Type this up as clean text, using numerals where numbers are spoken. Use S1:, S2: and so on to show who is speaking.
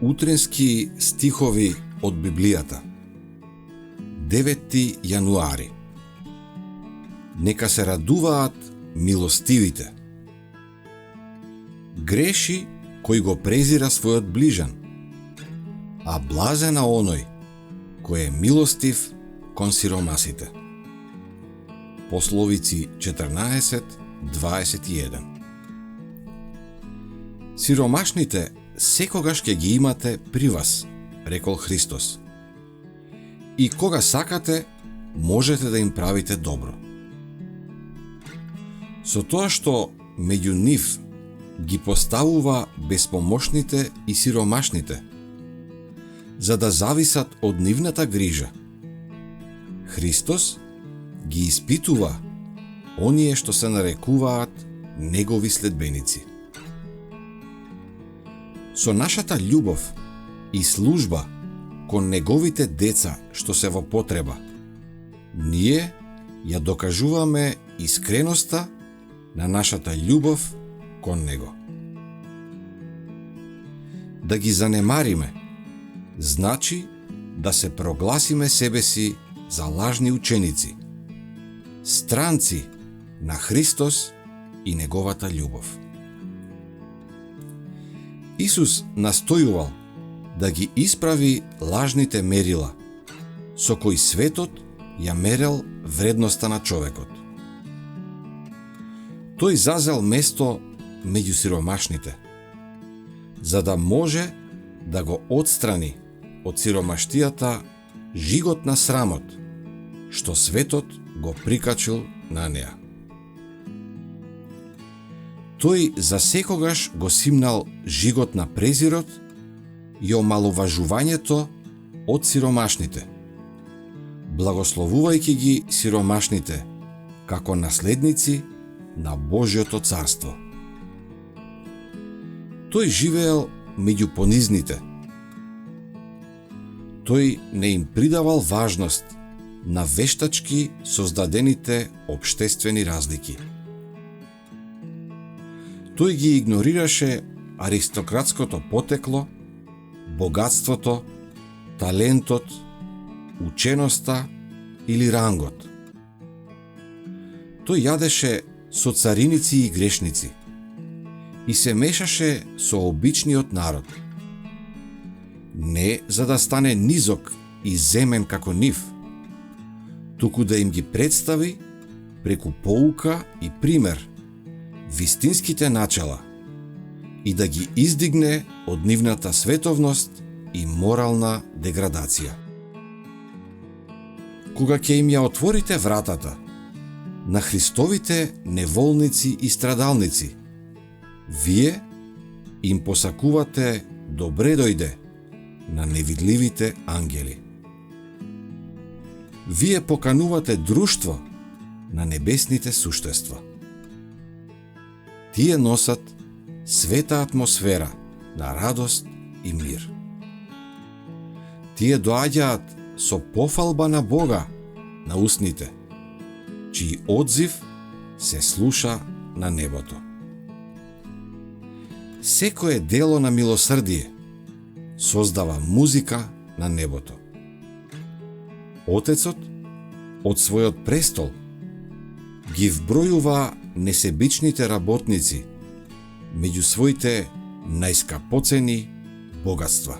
S1: Утренски стихови од Библијата. 9 јануари. Нека се радуваат милостивите. Греши кој го презира својот ближан, а блазена оној кој е милостив кон сиромасите. Пословици 14:21. Сиромашните секогаш ќе ги имате при вас, рекол Христос. И кога сакате, можете да им правите добро. Со тоа што меѓу нив ги поставува безпомошните и сиромашните, за да зависат од нивната грижа, Христос ги испитува оние што се нарекуваат негови следбеници. Со нашата љубов и служба кон неговите деца што се во потреба, ние ја докажуваме искреноста на нашата љубов кон него. Да ги занемариме значи да се прогласиме себеси за лажни ученици, странци на Христос и неговата љубов. Исус настојувал да ги исправи лажните мерила со кои светот ја мерел вредноста на човекот. Тој зазел место меѓу сиромашните, за да може да го отстрани од сиромаштијата жигот на срамот, што светот го прикачил на неа. Тој за секогаш го симнал жигот на презирот и омаловажувањето од сиромашните, благословувајќи ги сиромашните како наследници на Божјото царство. Тој живеел меѓу понизните. Тој не им придавал важност на вештачки создадените општествени разлики. Тој ги игнорираше аристократското потекло, богатството, талентот, ученоста или рангот. Тој јадеше со цариници и грешници и се мешаше со обичниот народ. Не за да стане низок и земен како нив, туку да им ги представи преку поука и пример вистинските начела и да ги издигне од нивната световност и морална деградација. Кога ќе им ја отворите вратата на Христовите неволници и страдалници, вие им посакувате добре дојде на невидливите ангели. Вие поканувате друштво на небесните суштества. Тие носат света атмосфера на радост и мир. Тие доаѓаат со пофалба на Бога на устните, чиј одзив се слуша на небото. Секое дело на милосрдие создава музика на небото. Отецот од својот престол ги вбројува несебичните работници меѓу своите најскапоцени богатства.